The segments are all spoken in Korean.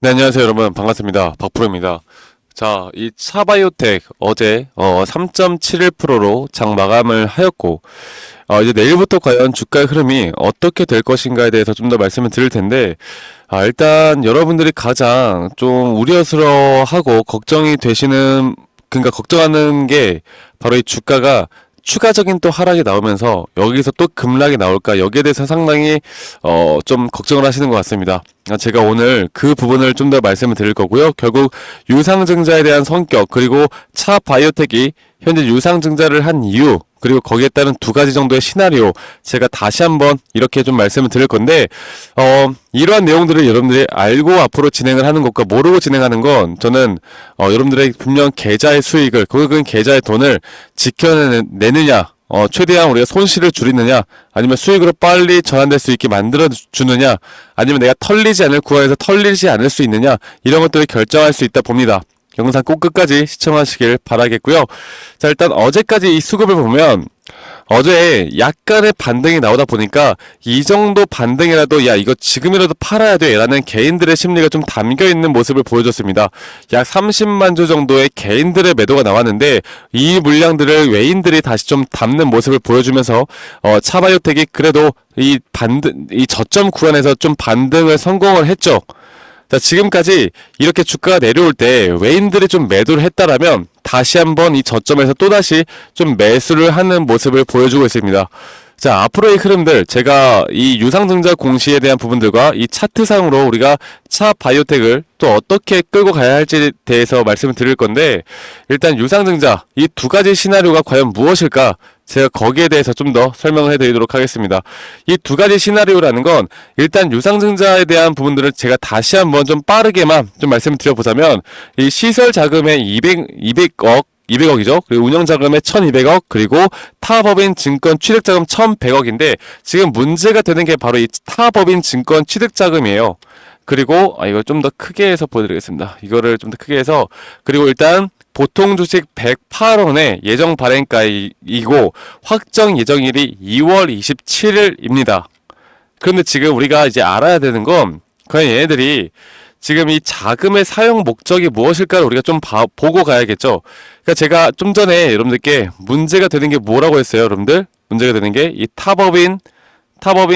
네, 안녕하세요, 여러분. 반갑습니다. 박프로입니다. 자, 이 차바이오텍 어제 3.71%로 장 마감을 하였고, 이제 내일부터 과연 주가의 흐름이 어떻게 될 것인가에 대해서 좀 더 말씀을 드릴 텐데, 일단 여러분들이 가장 좀 우려스러워하고 걱정이 되시는, 그러니까 걱정하는 게 바로 이 주가가 추가적인 또 하락이 나오면서 여기서 또 급락이 나올까, 여기에 대해서 상당히 좀 걱정을 하시는 것 같습니다. 제가 오늘 그 부분을 좀 더 말씀을 드릴 거고요. 결국 유상증자에 대한 성격, 그리고 차 바이오텍이 현재 유상증자를 한 이유, 그리고 거기에 따른 두 가지 정도의 시나리오, 제가 다시 한번 이렇게 좀 말씀을 드릴 건데, 이러한 내용들을 여러분들이 알고 앞으로 진행을 하는 것과 모르고 진행하는 건, 저는 여러분들의 분명 계좌의 수익을, 그 계좌의 돈을 지켜내느냐, 최대한 우리가 손실을 줄이느냐, 아니면 수익으로 빨리 전환될 수 있게 만들어 주느냐, 아니면 내가 털리지 않을 구간에서 털리지 않을 수 있느냐, 이런 것들을 결정할 수 있다 봅니다. 영상 꼭 끝까지 시청하시길 바라겠고요. 자, 일단 어제까지 이 수급을 보면 어제 약간의 반등이 나오다 보니까 이 정도 반등이라도 야 이거 지금이라도 팔아야 돼 라는 개인들의 심리가 좀 담겨있는 모습을 보여줬습니다. 약 30만 주 정도의 개인들의 매도가 나왔는데 이 물량들을 외인들이 다시 좀 담는 모습을 보여주면서 차바이오텍이 그래도 이 저점 구간에서 좀 반등을 성공을 했죠. 자, 지금까지 이렇게 주가가 내려올 때 외인들이 좀 매도를 했다라면 다시 한번 이 저점에서 또다시 좀 매수를 하는 모습을 보여주고 있습니다. 자, 앞으로의 흐름들, 제가 이 유상증자 공시에 대한 부분들과 이 차트상으로 우리가 차 바이오텍을 또 어떻게 끌고 가야 할지에 대해서 말씀을 드릴 건데, 일단 유상증자, 이 두 가지 시나리오가 과연 무엇일까? 제가 거기에 대해서 좀 더 설명을 해드리도록 하겠습니다. 이 두 가지 시나리오라는 건 일단 유상증자에 대한 부분들을 제가 다시 한번 좀 빠르게만 좀 말씀을 드려보자면, 이 시설 자금의 200억이죠. 그리고 운영자금의 1200억, 그리고 타법인 증권 취득자금 1100억인데, 지금 문제가 되는 게 바로 이 타법인 증권 취득자금이에요. 그리고, 이걸 좀 더 크게 해서 보여드리겠습니다. 이거를 좀 더 크게 해서, 그리고 일단, 보통 주식 108원의 예정 발행가이고, 확정 예정일이 2월 27일입니다. 그런데 지금 우리가 이제 알아야 되는 건, 과연 얘네들이 지금 이 자금의 사용 목적이 무엇일까를 우리가 좀 보고 가야겠죠. 그러니까 제가 좀 전에 여러분들께 문제가 되는 게 뭐라고 했어요, 여러분들? 문제가 되는 게 이 타법인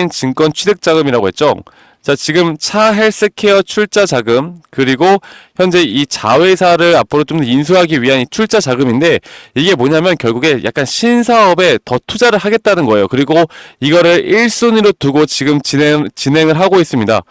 증권 취득자금이라고 했죠. 자, 지금 차 헬스케어 출자 자금, 그리고 현재 이 자회사를 앞으로 좀 더 인수하기 위한 이 출자 자금인데, 이게 뭐냐면 결국에 약간 신사업에 더 투자를 하겠다는 거예요. 그리고 이거를 1순위로 두고 지금 진행을 하고 있습니다.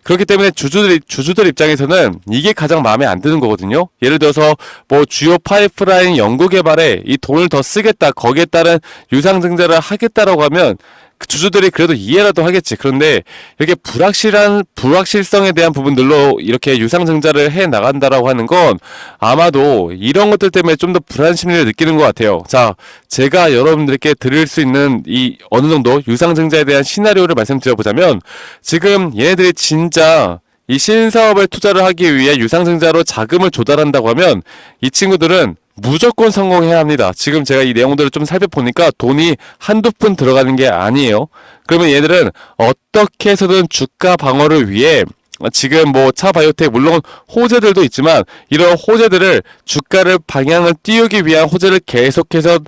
그렇기 때문에 주주들 입장에서는 이게 가장 마음에 안 드는 거거든요. 예를 들어서 뭐 주요 파이프라인 연구 개발에 이 돈을 더 쓰겠다, 거기에 따른 유상증자를 하겠다라고 하면 그 주주들이 그래도 이해라도 하겠지. 그런데 이렇게 불확실성에 대한 부분들로 이렇게 유상증자를 해 나간다라고 하는 건 아마도 이런 것들 때문에 좀 더 불안 심리를 느끼는 것 같아요. 자, 제가 여러분들께 드릴 수 있는 이 어느 정도 유상증자에 대한 시나리오를 말씀드려보자면, 지금 얘네들이 진짜 이 신사업에 투자를 하기 위해 유상증자로 자금을 조달한다고 하면 이 친구들은 무조건 성공해야 합니다. 지금 제가 이 내용들을 좀 살펴보니까 돈이 한두 푼 들어가는 게 아니에요. 그러면 얘들은 어떻게 해서든 주가 방어를 위해 지금 뭐 차바이오텍 물론 호재들도 있지만 이런 호재들을 주가를 방향을 띄우기 위한 호재를 계속해서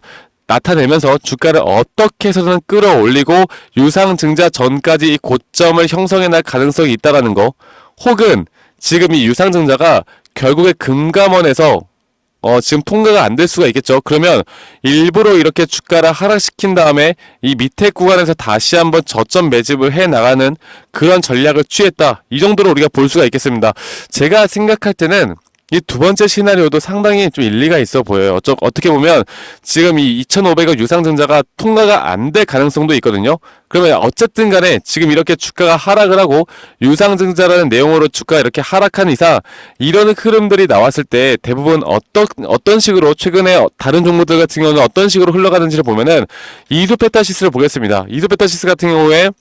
나타내면서 주가를 어떻게 해서든 끌어올리고 유상증자 전까지 이 고점을 형성해 날 가능성이 있다라는 거, 혹은 지금 이 유상증자가 결국에 금감원에서 지금 통과가 안 될 수가 있겠죠. 그러면 일부러 이렇게 주가를 하락시킨 다음에 이 밑에 구간에서 다시 한번 저점 매집을 해 나가는 그런 전략을 취했다, 이 정도로 우리가 볼 수가 있겠습니다. 제가 생각할 때는 이 두 번째 시나리오도 상당히 좀 일리가 있어 보여요. 어떻게 보면 지금 이 2,500억 유상증자가 통과가 안 될 가능성도 있거든요. 그러면 어쨌든 간에 지금 이렇게 주가가 하락을 하고 유상증자라는 내용으로 주가가 이렇게 하락한 이상, 이런 흐름들이 나왔을 때 대부분 어떤 식으로 최근에 다른 종목들 같은 경우는 어떤 식으로 흘러가는지를 보면은 이수페타시스를 보겠습니다. 이수페타시스 같은 경우에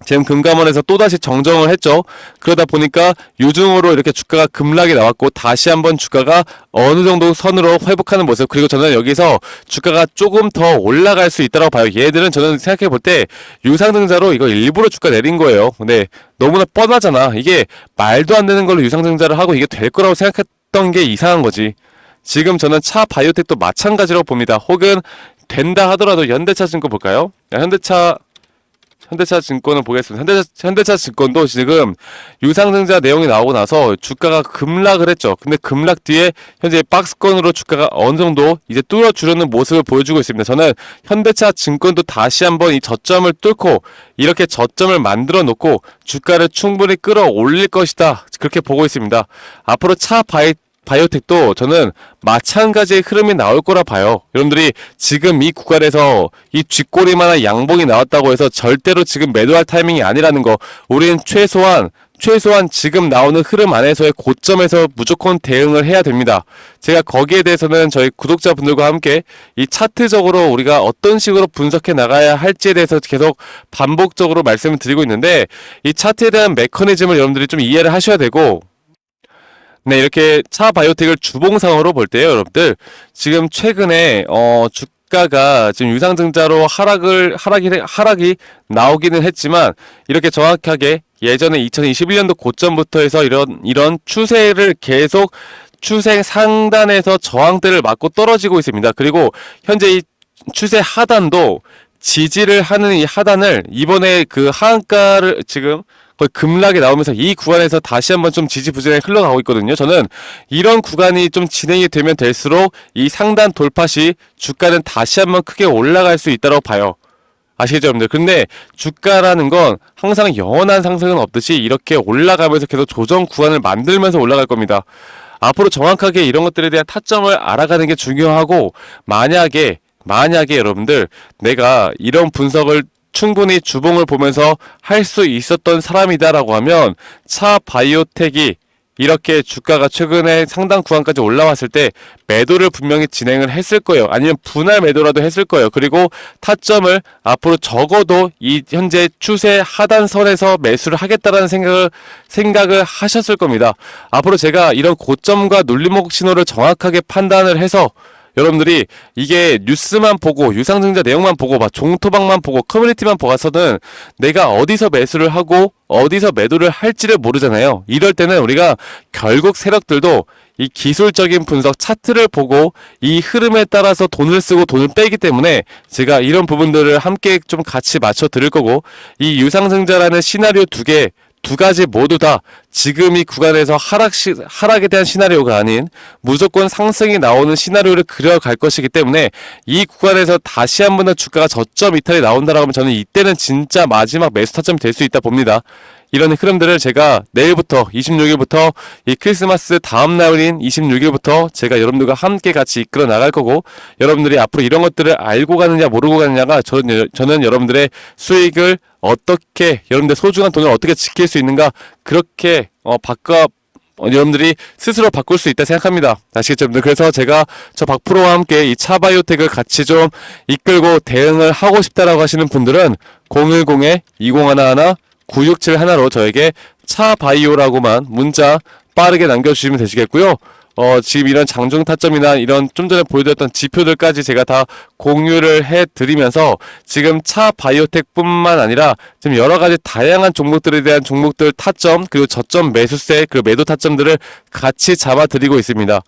지금 금감원에서 또다시 정정을 했죠. 그러다 보니까 유증으로 이렇게 주가가 급락이 나왔고 다시 한번 주가가 어느 정도 선으로 회복하는 모습. 그리고 저는 여기서 주가가 조금 더 올라갈 수 있다고 봐요. 얘들은 저는 생각해 볼 때 유상증자로 이거 일부러 주가 내린 거예요. 근데 너무나 뻔하잖아. 이게 말도 안 되는 걸로 유상증자를 하고 이게 될 거라고 생각했던 게 이상한 거지. 지금 저는 차 바이오텍도 마찬가지로 봅니다. 혹은 된다 하더라도 현대차 증권 볼까요? 현대차 증권을 보겠습니다. 현대차 증권도 지금 유상증자 내용이 나오고 나서 주가가 급락을 했죠. 근데 급락 뒤에 현재 박스권으로 주가가 어느 정도 이제 뚫어주려는 모습을 보여주고 있습니다. 저는 현대차 증권도 다시 한번 이 저점을 뚫고 이렇게 저점을 만들어 놓고 주가를 충분히 끌어올릴 것이다. 그렇게 보고 있습니다. 앞으로 바이오텍도 저는 마찬가지의 흐름이 나올 거라 봐요. 여러분들이 지금 이 구간에서 이 쥐꼬리만한 양봉이 나왔다고 해서 절대로 지금 매도할 타이밍이 아니라는 거. 우리는 최소한 지금 나오는 흐름 안에서의 고점에서 무조건 대응을 해야 됩니다. 제가 거기에 대해서는 저희 구독자분들과 함께 이 차트적으로 우리가 어떤 식으로 분석해 나가야 할지에 대해서 계속 반복적으로 말씀을 드리고 있는데 이 차트에 대한 메커니즘을 여러분들이 좀 이해를 하셔야 되고, 네, 이렇게 차 바이오텍을 주봉상으로 볼 때요, 여러분들. 지금 최근에, 주가가 지금 유상증자로 하락이 나오기는 했지만, 이렇게 정확하게 예전에 2021년도 고점부터 해서 이런 추세를 계속 추세 상단에서 저항대를 맞고 떨어지고 있습니다. 그리고 현재 이 추세 하단도 지지를 하는 이 하단을 이번에 그 하한가를 지금 거의 급락이 나오면서 이 구간에서 다시 한번 좀 지지부진하게 흘러가고 있거든요. 저는 이런 구간이 좀 진행이 되면 될수록 이 상단 돌파 시 주가는 다시 한번 크게 올라갈 수 있다고 봐요. 아시겠죠, 여러분들? 근데 주가라는 건 항상 영원한 상승은 없듯이 이렇게 올라가면서 계속 조정 구간을 만들면서 올라갈 겁니다. 앞으로 정확하게 이런 것들에 대한 타점을 알아가는 게 중요하고, 만약에 여러분들 내가 이런 분석을 충분히 주봉을 보면서 할 수 있었던 사람이다라고 하면 차 바이오텍이 이렇게 주가가 최근에 상당 구간까지 올라왔을 때 매도를 분명히 진행을 했을 거예요. 아니면 분할 매도라도 했을 거예요. 그리고 타점을 앞으로 적어도 이 현재 추세 하단선에서 매수를 하겠다라는 생각을 하셨을 겁니다. 앞으로 제가 이런 고점과 눌림목 신호를 정확하게 판단을 해서 여러분들이 이게 뉴스만 보고 유상증자 내용만 보고 막 종토방만 보고 커뮤니티만 보아서는 내가 어디서 매수를 하고 어디서 매도를 할지를 모르잖아요. 이럴 때는 우리가 결국 세력들도 이 기술적인 분석 차트를 보고 이 흐름에 따라서 돈을 쓰고 돈을 빼기 때문에 제가 이런 부분들을 함께 좀 같이 맞춰 드릴 거고, 이 유상증자라는 시나리오 두 가지 모두 다 지금 이 구간에서 하락에 대한 시나리오가 아닌 무조건 상승이 나오는 시나리오를 그려갈 것이기 때문에 이 구간에서 다시 한 번 더 주가가 저점 이탈이 나온다라고 하면 저는 이때는 진짜 마지막 매수 타점이 될 수 있다 봅니다. 이런 흐름들을 제가 내일부터 26일부터 이 크리스마스 다음 날인 26일부터 제가 여러분들과 함께 같이 이끌어 나갈 거고, 여러분들이 앞으로 이런 것들을 알고 가느냐 모르고 가느냐가 저는 여러분들의 수익을 어떻게, 여러분들 소중한 돈을 어떻게 지킬 수 있는가, 그렇게 여러분들이 스스로 바꿀 수 있다 생각합니다. 아시겠죠, 여러분들? 그래서 제가 저 박프로와 함께 이 차바이오텍을 같이 좀 이끌고 대응을 하고 싶다라고 하시는 분들은 010-2011-9671로 저에게 차바이오라고만 문자 빠르게 남겨주시면 되시겠고요. 지금 이런 장중 타점이나 이런 좀 전에 보여드렸던 지표들까지 제가 다 공유를 해드리면서 지금 차 바이오텍 뿐만 아니라 지금 여러가지 다양한 종목들에 대한 종목들 타점, 그리고 저점 매수세, 그리고 매도 타점들을 같이 잡아드리고 있습니다.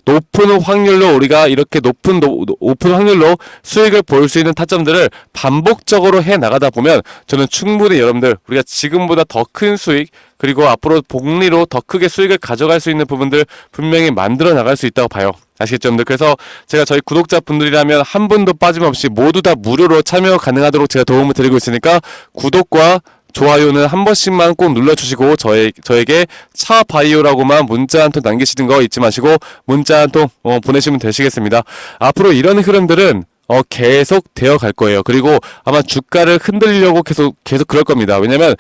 높은 확률로 우리가 이렇게 높은 확률로 수익을 볼 수 있는 타점들을 반복적으로 해 나가다 보면 저는 충분히 여러분들 우리가 지금보다 더 큰 수익, 그리고 앞으로 복리로 더 크게 수익을 가져갈 수 있는 부분들 분명히 만들어 나갈 수 있다고 봐요. 아시겠죠, 여러분들? 그래서 제가 저희 구독자분들이라면 한 분도 빠짐없이 모두 다 무료로 참여 가능하도록 제가 도움을 드리고 있으니까 구독과 좋아요는 한 번씩만 꼭 눌러주시고 저에게 차바이오라고만 문자 한 통 남기시는 거 잊지 마시고 문자 한 통 보내시면 되시겠습니다. 앞으로 이런 흐름들은 계속 되어 갈 거예요. 그리고 아마 주가를 흔들려고 계속 그럴 겁니다. 왜냐면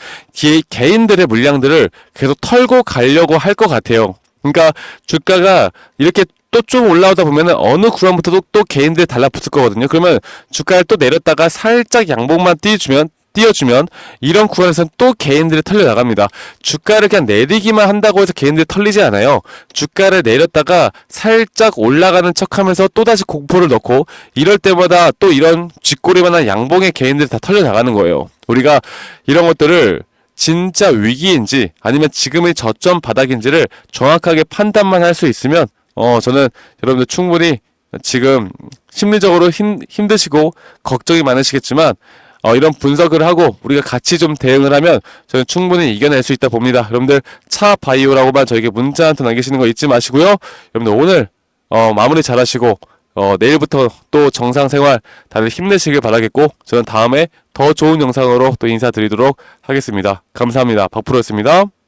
개인들의 물량들을 계속 털고 가려고 할 것 같아요. 그러니까 주가가 이렇게 또 좀 올라오다 보면은 어느 구간부터도 또 개인들이 달라붙을 거거든요. 그러면 주가를 또 내렸다가 살짝 양봉만 띄워주면 띄워주면 이런 구간에서는 또 개인들이 털려 나갑니다. 주가를 그냥 내리기만 한다고 해서 개인들이 털리지 않아요. 주가를 내렸다가 살짝 올라가는 척하면서 또다시 공포를 넣고 이럴 때마다 또 이런 쥐꼬리만한 양봉의 개인들이 다 털려 나가는 거예요. 우리가 이런 것들을 진짜 위기인지 아니면 지금의 저점 바닥인지를 정확하게 판단만 할 수 있으면 저는 여러분들 충분히 지금 심리적으로 힘드시고 걱정이 많으시겠지만 이런 분석을 하고 우리가 같이 좀 대응을 하면 저는 충분히 이겨낼 수 있다 봅니다. 여러분들 차 바이오라고만 저에게 문자 한 통 남기시는 거 잊지 마시고요. 여러분들 오늘 마무리 잘하시고 내일부터 또 정상생활 다들 힘내시길 바라겠고 저는 다음에 더 좋은 영상으로 또 인사드리도록 하겠습니다. 감사합니다. 박프로였습니다.